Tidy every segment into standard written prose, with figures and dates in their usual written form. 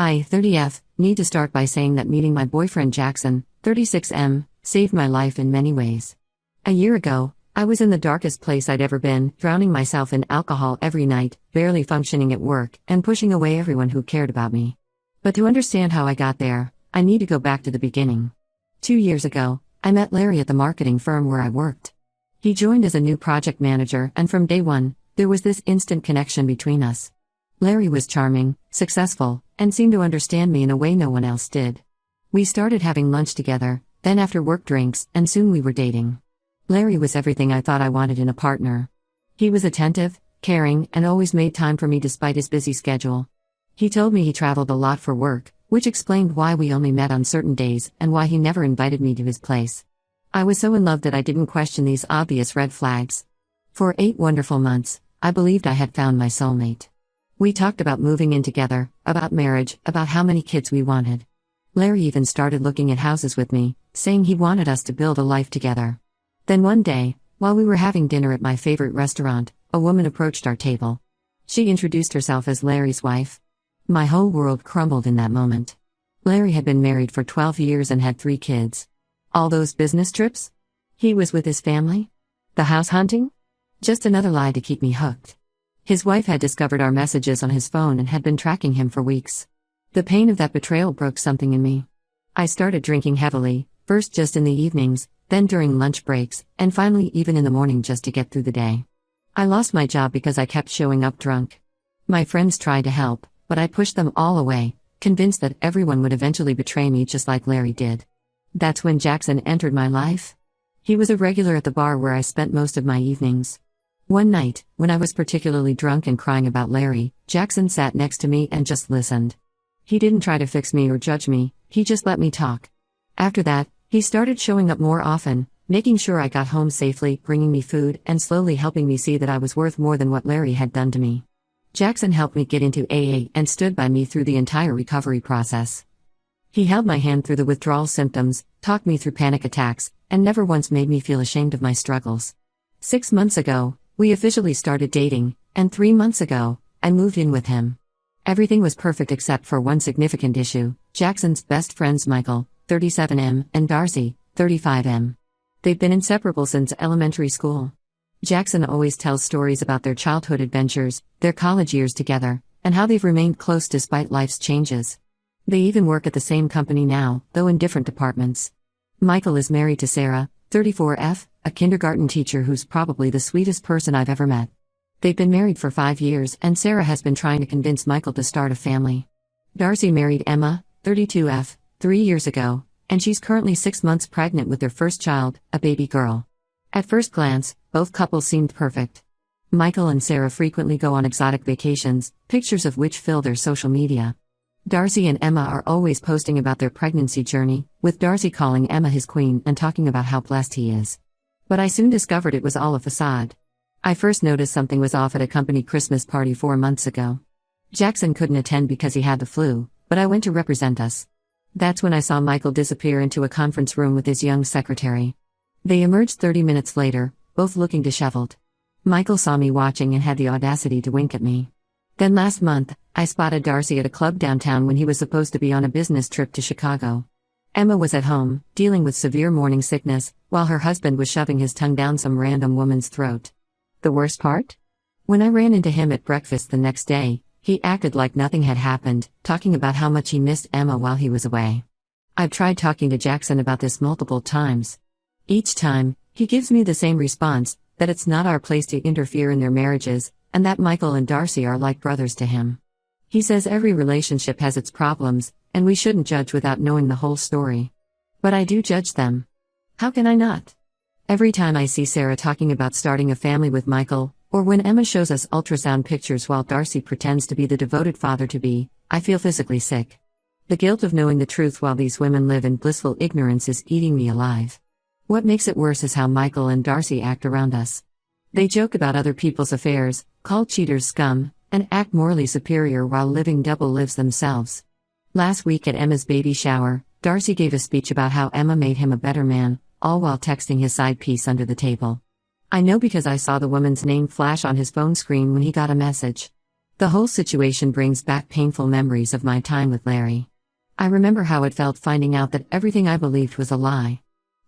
I, 30F, need to start by saying that meeting my boyfriend Jackson, 36M, saved my life in many ways. A year ago, I was in the darkest place I'd ever been, drowning myself in alcohol every night, barely functioning at work, and pushing away everyone who cared about me. But to understand how I got there, I need to go back to the beginning. 2 years ago, I met Larry at the marketing firm where I worked. He joined as a new project manager, and from day one, there was this instant connection between us. Larry was charming, successful, and seemed to understand me in a way no one else did. We started having lunch together, then after work drinks, and soon we were dating. Larry was everything I thought I wanted in a partner. He was attentive, caring, and always made time for me despite his busy schedule. He told me he traveled a lot for work, which explained why we only met on certain days and why he never invited me to his place. I was so in love that I didn't question these obvious red flags. For 8 wonderful months, I believed I had found my soulmate. We talked about moving in together, about marriage, about how many kids we wanted. Larry even started looking at houses with me, saying he wanted us to build a life together. Then one day, while we were having dinner at my favorite restaurant, a woman approached our table. She introduced herself as Larry's wife. My whole world crumbled in that moment. Larry had been married for 12 years and had 3 kids. All those business trips? He was with his family? The house hunting? Just another lie to keep me hooked. His wife had discovered our messages on his phone and had been tracking him for weeks. The pain of that betrayal broke something in me. I started drinking heavily, first just in the evenings, then during lunch breaks, and finally even in the morning just to get through the day. I lost my job because I kept showing up drunk. My friends tried to help, but I pushed them all away, convinced that everyone would eventually betray me just like Larry did. That's when Jackson entered my life. He was a regular at the bar where I spent most of my evenings. One night, when I was particularly drunk and crying about Larry, Jackson sat next to me and just listened. He didn't try to fix me or judge me, he just let me talk. After that, he started showing up more often, making sure I got home safely, bringing me food, and slowly helping me see that I was worth more than what Larry had done to me. Jackson helped me get into AA and stood by me through the entire recovery process. He held my hand through the withdrawal symptoms, talked me through panic attacks, and never once made me feel ashamed of my struggles. 6 months ago, we officially started dating, and 3 months ago, I moved in with him. Everything was perfect except for one significant issue: Jackson's best friends Michael, 37M, and Darcy, 35M. They've been inseparable since elementary school. Jackson always tells stories about their childhood adventures, their college years together, and how they've remained close despite life's changes. They even work at the same company now, though in different departments. Michael is married to Sarah, 34F, a kindergarten teacher who's probably the sweetest person I've ever met. They've been married for 5 years, and Sarah has been trying to convince Michael to start a family. Darcy married Emma, 32F, 3 years ago, and she's currently 6 months pregnant with their first child, a baby girl. At first glance, both couples seemed perfect. Michael and Sarah frequently go on exotic vacations, pictures of which fill their social media. Darcy and Emma are always posting about their pregnancy journey, with Darcy calling Emma his queen and talking about how blessed he is. But I soon discovered it was all a facade. I first noticed something was off at a company Christmas party 4 months ago. Jackson couldn't attend because he had the flu, but I went to represent us. That's when I saw Michael disappear into a conference room with his young secretary. They emerged 30 minutes later, both looking disheveled. Michael saw me watching and had the audacity to wink at me. Then last month, I spotted Darcy at a club downtown when he was supposed to be on a business trip to Chicago. Emma was at home, dealing with severe morning sickness, while her husband was shoving his tongue down some random woman's throat. The worst part? When I ran into him at breakfast the next day, he acted like nothing had happened, talking about how much he missed Emma while he was away. I've tried talking to Jackson about this multiple times. Each time, he gives me the same response, that it's not our place to interfere in their marriages, and that Michael and Darcy are like brothers to him. He says every relationship has its problems, and we shouldn't judge without knowing the whole story. But I do judge them. How can I not? Every time I see Sarah talking about starting a family with Michael, or when Emma shows us ultrasound pictures while Darcy pretends to be the devoted father-to-be, I feel physically sick. The guilt of knowing the truth while these women live in blissful ignorance is eating me alive. What makes it worse is how Michael and Darcy act around us. They joke about other people's affairs, call cheaters scum, and act morally superior while living double lives themselves. Last week at Emma's baby shower, Darcy gave a speech about how Emma made him a better man, all while texting his side piece under the table. I know because I saw the woman's name flash on his phone screen when he got a message. The whole situation brings back painful memories of my time with Larry. I remember how it felt finding out that everything I believed was a lie.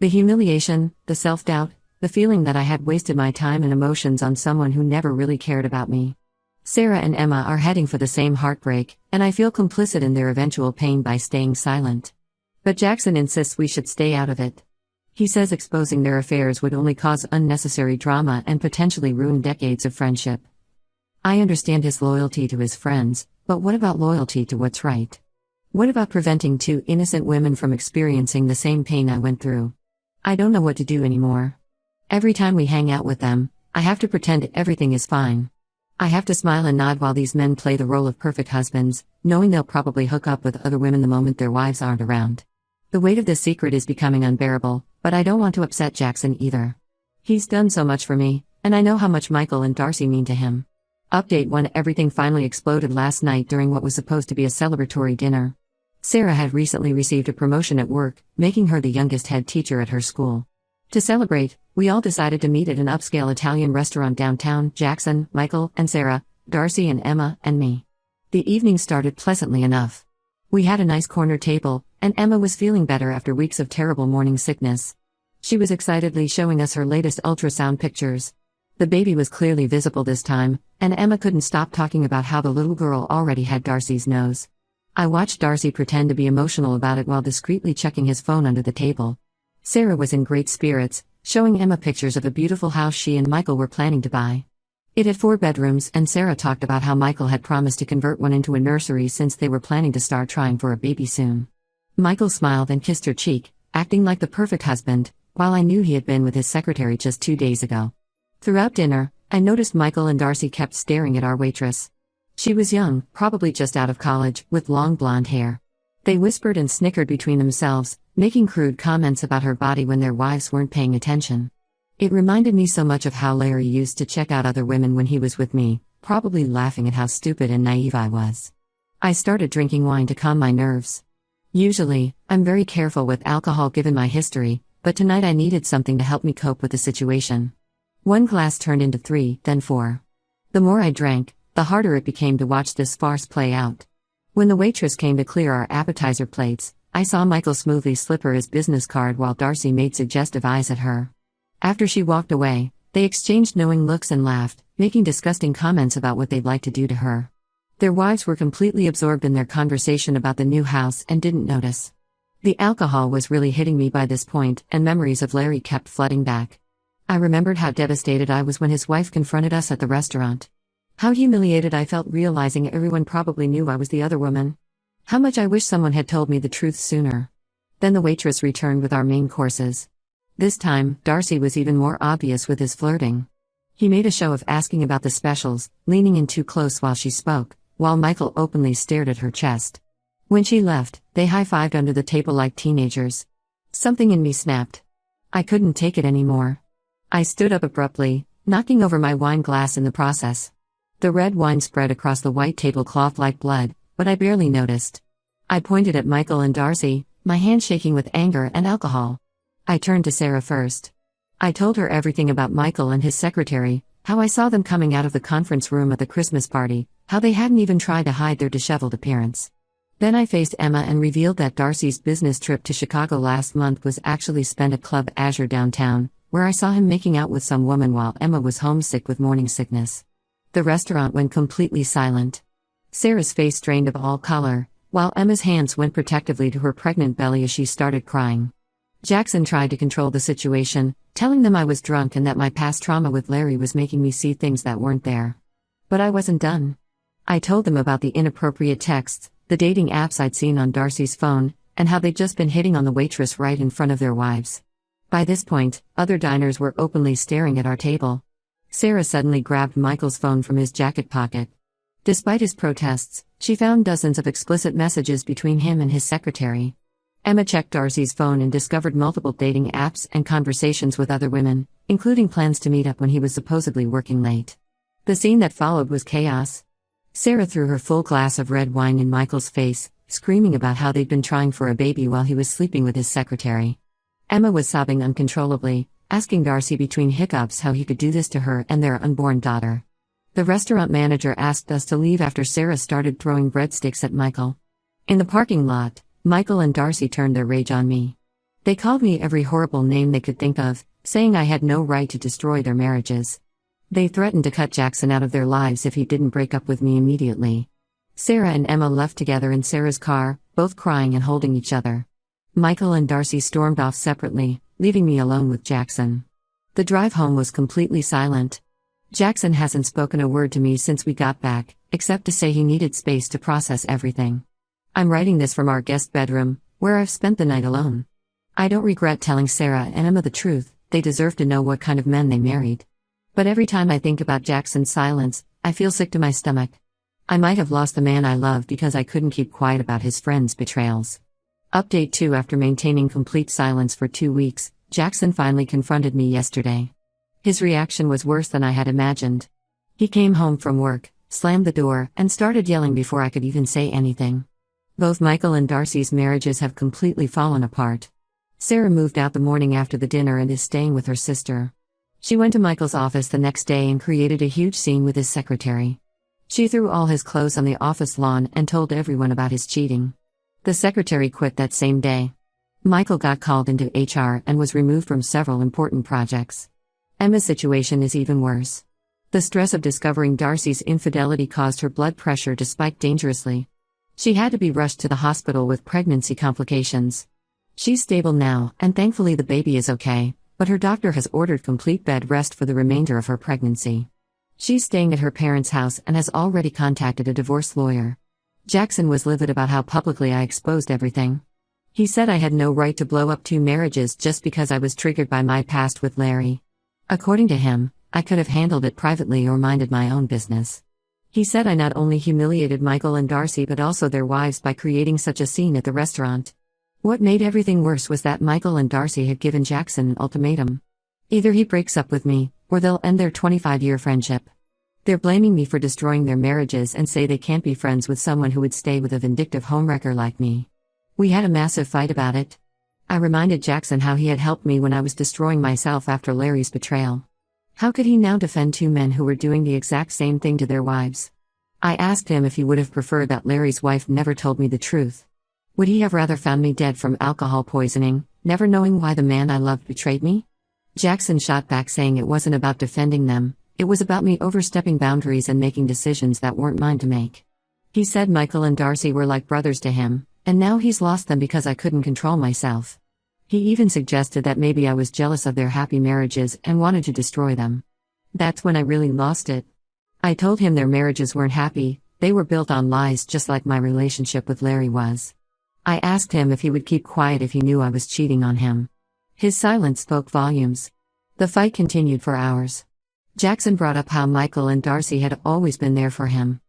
The humiliation, the self-doubt, the feeling that I had wasted my time and emotions on someone who never really cared about me. Sarah and Emma are heading for the same heartbreak, and I feel complicit in their eventual pain by staying silent. But Jackson insists we should stay out of it. He says exposing their affairs would only cause unnecessary drama and potentially ruin decades of friendship. I understand his loyalty to his friends, but what about loyalty to what's right? What about preventing two innocent women from experiencing the same pain I went through? I don't know what to do anymore. Every time we hang out with them, I have to pretend everything is fine. I have to smile and nod while these men play the role of perfect husbands, knowing they'll probably hook up with other women the moment their wives aren't around. The weight of this secret is becoming unbearable, but I don't want to upset Jackson either. He's done so much for me, and I know how much Michael and Darcy mean to him. Update 1: Everything finally exploded last night during what was supposed to be a celebratory dinner. Sarah had recently received a promotion at work, making her the youngest head teacher at her school. To celebrate, we all decided to meet at an upscale Italian restaurant downtown: Jackson, Michael, and Sarah, Darcy and Emma, and me. The evening started pleasantly enough. We had a nice corner table, and Emma was feeling better after weeks of terrible morning sickness. She was excitedly showing us her latest ultrasound pictures. The baby was clearly visible this time, and Emma couldn't stop talking about how the little girl already had Darcy's nose. I watched Darcy pretend to be emotional about it while discreetly checking his phone under the table. Sarah was in great spirits, showing Emma pictures of a beautiful house she and Michael were planning to buy. It had 4 bedrooms, and Sarah talked about how Michael had promised to convert one into a nursery since they were planning to start trying for a baby soon. Michael smiled and kissed her cheek, acting like the perfect husband, while I knew he had been with his secretary just 2 days ago. Throughout dinner, I noticed Michael and Darcy kept staring at our waitress. She was young, probably just out of college, with long blonde hair. They whispered and snickered between themselves, making crude comments about her body when their wives weren't paying attention. It reminded me so much of how Larry used to check out other women when he was with me, probably laughing at how stupid and naive I was. I started drinking wine to calm my nerves. Usually, I'm very careful with alcohol given my history, but tonight I needed something to help me cope with the situation. 1 glass turned into 3, then 4. The more I drank, the harder it became to watch this farce play out. When the waitress came to clear our appetizer plates, I saw Michael smoothly slip her his business card while Darcy made suggestive eyes at her. After she walked away, they exchanged knowing looks and laughed, making disgusting comments about what they'd like to do to her. Their wives were completely absorbed in their conversation about the new house and didn't notice. The alcohol was really hitting me by this point, and memories of Larry kept flooding back. I remembered how devastated I was when his wife confronted us at the restaurant. How humiliated I felt realizing everyone probably knew I was the other woman. How much I wish someone had told me the truth sooner. Then the waitress returned with our main courses. This time, Darcy was even more obvious with his flirting. He made a show of asking about the specials, leaning in too close while she spoke, while Michael openly stared at her chest. When she left, they high-fived under the table like teenagers. Something in me snapped. I couldn't take it anymore. I stood up abruptly, knocking over my wine glass in the process. The red wine spread across the white tablecloth like blood, but I barely noticed. I pointed at Michael and Darcy, my hand shaking with anger and alcohol. I turned to Sarah first. I told her everything about Michael and his secretary, how I saw them coming out of the conference room at the Christmas party, how they hadn't even tried to hide their disheveled appearance. Then I faced Emma and revealed that Darcy's business trip to Chicago last month was actually spent at Club Azure downtown, where I saw him making out with some woman while Emma was homesick with morning sickness. The restaurant went completely silent. Sarah's face drained of all color, while Emma's hands went protectively to her pregnant belly as she started crying. Jackson tried to control the situation, telling them I was drunk and that my past trauma with Larry was making me see things that weren't there. But I wasn't done. I told them about the inappropriate texts, the dating apps I'd seen on Darcy's phone, and how they'd just been hitting on the waitress right in front of their wives. By this point, other diners were openly staring at our table. Sarah suddenly grabbed Michael's phone from his jacket pocket. Despite his protests, she found dozens of explicit messages between him and his secretary. Emma checked Darcy's phone and discovered multiple dating apps and conversations with other women, including plans to meet up when he was supposedly working late. The scene that followed was chaos. Sarah threw her full glass of red wine in Michael's face, screaming about how they'd been trying for a baby while he was sleeping with his secretary. Emma was sobbing uncontrollably, asking Darcy between hiccups how he could do this to her and their unborn daughter. The restaurant manager asked us to leave after Sarah started throwing breadsticks at Michael. In the parking lot, Michael and Darcy turned their rage on me. They called me every horrible name they could think of, saying I had no right to destroy their marriages. They threatened to cut Jackson out of their lives if he didn't break up with me immediately. Sarah and Emma left together in Sarah's car, both crying and holding each other. Michael and Darcy stormed off separately, leaving me alone with Jackson. The drive home was completely silent. Jackson hasn't spoken a word to me since we got back, except to say he needed space to process everything. I'm writing this from our guest bedroom, where I've spent the night alone. I don't regret telling Sarah and Emma the truth, they deserve to know what kind of men they married. But every time I think about Jackson's silence, I feel sick to my stomach. I might have lost the man I love because I couldn't keep quiet about his friends' betrayals. Update 2: After maintaining complete silence for 2 weeks, Jackson finally confronted me yesterday. His reaction was worse than I had imagined. He came home from work, slammed the door, and started yelling before I could even say anything. Both Michael and Darcy's marriages have completely fallen apart. Sarah moved out the morning after the dinner and is staying with her sister. She went to Michael's office the next day and created a huge scene with his secretary. She threw all his clothes on the office lawn and told everyone about his cheating. The secretary quit that same day. Michael got called into HR and was removed from several important projects. Emma's situation is even worse. The stress of discovering Darcy's infidelity caused her blood pressure to spike dangerously. She had to be rushed to the hospital with pregnancy complications. She's stable now, and thankfully the baby is okay, but her doctor has ordered complete bed rest for the remainder of her pregnancy. She's staying at her parents' house and has already contacted a divorce lawyer. Jackson was livid about how publicly I exposed everything. He said I had no right to blow up 2 marriages just because I was triggered by my past with Larry. According to him, I could have handled it privately or minded my own business. He said I not only humiliated Michael and Darcy but also their wives by creating such a scene at the restaurant. What made everything worse was that Michael and Darcy had given Jackson an ultimatum. Either he breaks up with me, or they'll end their 25-year friendship. They're blaming me for destroying their marriages and say they can't be friends with someone who would stay with a vindictive homewrecker like me. We had a massive fight about it. I reminded Jackson how he had helped me when I was destroying myself after Larry's betrayal. How could he now defend 2 men who were doing the exact same thing to their wives? I asked him if he would have preferred that Larry's wife never told me the truth. Would he have rather found me dead from alcohol poisoning, never knowing why the man I loved betrayed me? Jackson shot back saying it wasn't about defending them, it was about me overstepping boundaries and making decisions that weren't mine to make. He said Michael and Darcy were like brothers to him, and now he's lost them because I couldn't control myself. He even suggested that maybe I was jealous of their happy marriages and wanted to destroy them. That's when I really lost it. I told him their marriages weren't happy, they were built on lies just like my relationship with Larry was. I asked him if he would keep quiet if he knew I was cheating on him. His silence spoke volumes. The fight continued for hours. Jackson brought up how Michael and Darcy had always been there for him.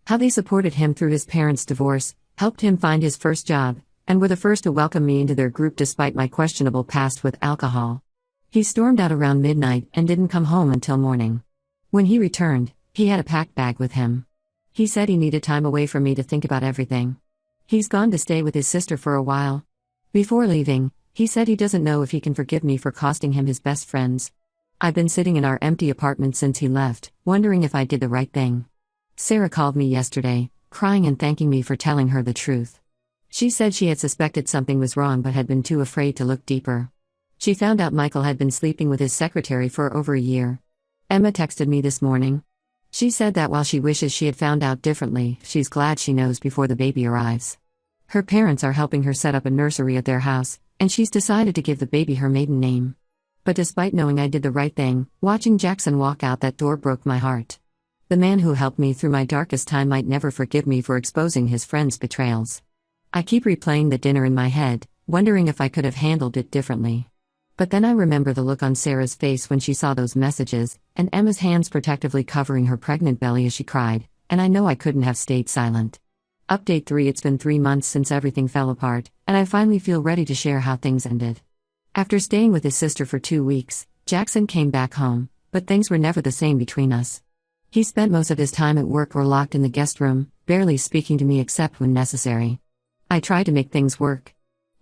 How they supported him through his parents' divorce, helped him find his first job, and were the first to welcome me into their group despite my questionable past with alcohol. He stormed out around midnight and didn't come home until morning. When he returned, he had a packed bag with him. He said he needed time away from me to think about everything. He's gone to stay with his sister for a while. Before leaving, he said he doesn't know if he can forgive me for costing him his best friends. I've been sitting in our empty apartment since he left, wondering if I did the right thing. Sarah called me yesterday, crying and thanking me for telling her the truth. She said she had suspected something was wrong but had been too afraid to look deeper. She found out Michael had been sleeping with his secretary for over a year. Emma texted me this morning. She said that while she wishes she had found out differently, she's glad she knows before the baby arrives. Her parents are helping her set up a nursery at their house, and she's decided to give the baby her maiden name. But despite knowing I did the right thing, watching Jackson walk out that door broke my heart. The man who helped me through my darkest time might never forgive me for exposing his friends' betrayals. I keep replaying the dinner in my head, wondering if I could have handled it differently. But then I remember the look on Sarah's face when she saw those messages, and Emma's hands protectively covering her pregnant belly as she cried, and I know I couldn't have stayed silent. Update 3: It's been 3 months since everything fell apart, and I finally feel ready to share how things ended. After staying with his sister for 2 weeks, Jackson came back home, but things were never the same between us. He spent most of his time at work or locked in the guest room, barely speaking to me except when necessary. I tried to make things work.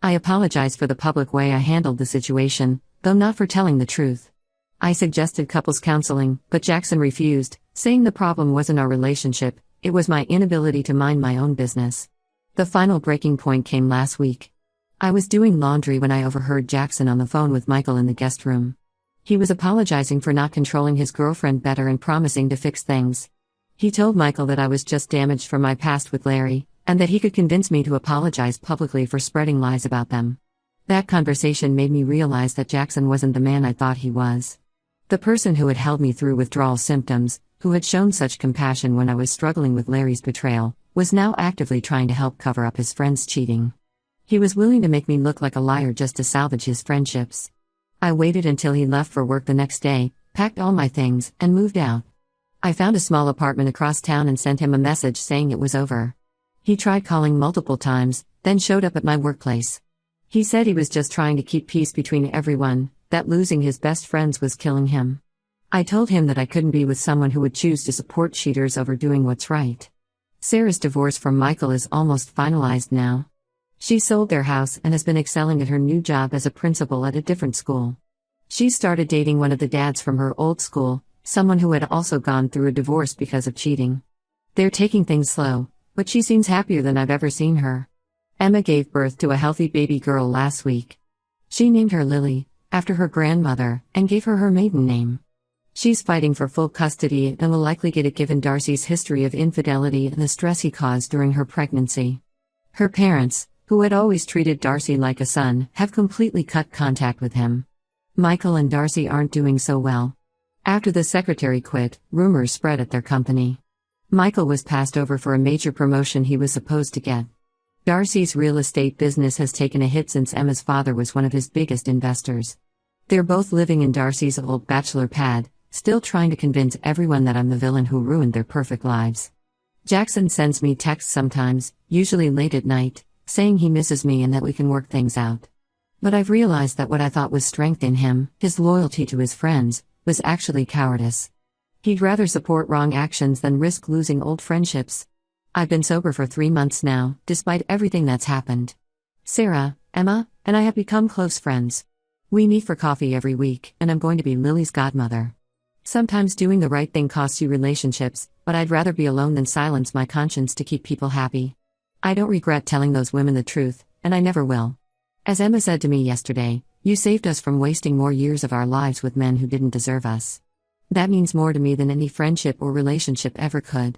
I apologized for the public way I handled the situation, though not for telling the truth. I suggested couples counseling, but Jackson refused, saying the problem wasn't our relationship, it was my inability to mind my own business. The final breaking point came last week. I was doing laundry when I overheard Jackson on the phone with Michael in the guest room. He was apologizing for not controlling his girlfriend better and promising to fix things. He told Michael that I was just damaged from my past with Larry, and that he could convince me to apologize publicly for spreading lies about them. That conversation made me realize that Jackson wasn't the man I thought he was. The person who had held me through withdrawal symptoms, who had shown such compassion when I was struggling with Larry's betrayal, was now actively trying to help cover up his friend's cheating. He was willing to make me look like a liar just to salvage his friendships. I waited until he left for work the next day, packed all my things, and moved out. I found a small apartment across town and sent him a message saying it was over. He tried calling multiple times, then showed up at my workplace. He said he was just trying to keep peace between everyone, that losing his best friends was killing him. I told him that I couldn't be with someone who would choose to support cheaters over doing what's right. Sarah's divorce from Michael is almost finalized now. She sold their house and has been excelling at her new job as a principal at a different school. She started dating one of the dads from her old school, someone who had also gone through a divorce because of cheating. They're taking things slow, but she seems happier than I've ever seen her. Emma gave birth to a healthy baby girl last week. She named her Lily, after her grandmother, and gave her her maiden name. She's fighting for full custody and will likely get it given Darcy's history of infidelity and the stress he caused during her pregnancy. Her parents, who had always treated Darcy like a son, have completely cut contact with him. Michael and Darcy aren't doing so well. After the secretary quit, rumors spread at their company. Michael was passed over for a major promotion he was supposed to get. Darcy's real estate business has taken a hit since Emma's father was one of his biggest investors. They're both living in Darcy's old bachelor pad, still trying to convince everyone that I'm the villain who ruined their perfect lives. Jackson sends me texts sometimes, usually late at night, saying he misses me and that we can work things out. But I've realized that what I thought was strength in him, his loyalty to his friends, was actually cowardice. He'd rather support wrong actions than risk losing old friendships. I've been sober for 3 months now, despite everything that's happened. Sarah, Emma, and I have become close friends. We meet for coffee every week, and I'm going to be Lily's godmother. Sometimes doing the right thing costs you relationships, but I'd rather be alone than silence my conscience to keep people happy. I don't regret telling those women the truth, and I never will. As Emma said to me yesterday, you saved us from wasting more years of our lives with men who didn't deserve us. That means more to me than any friendship or relationship ever could.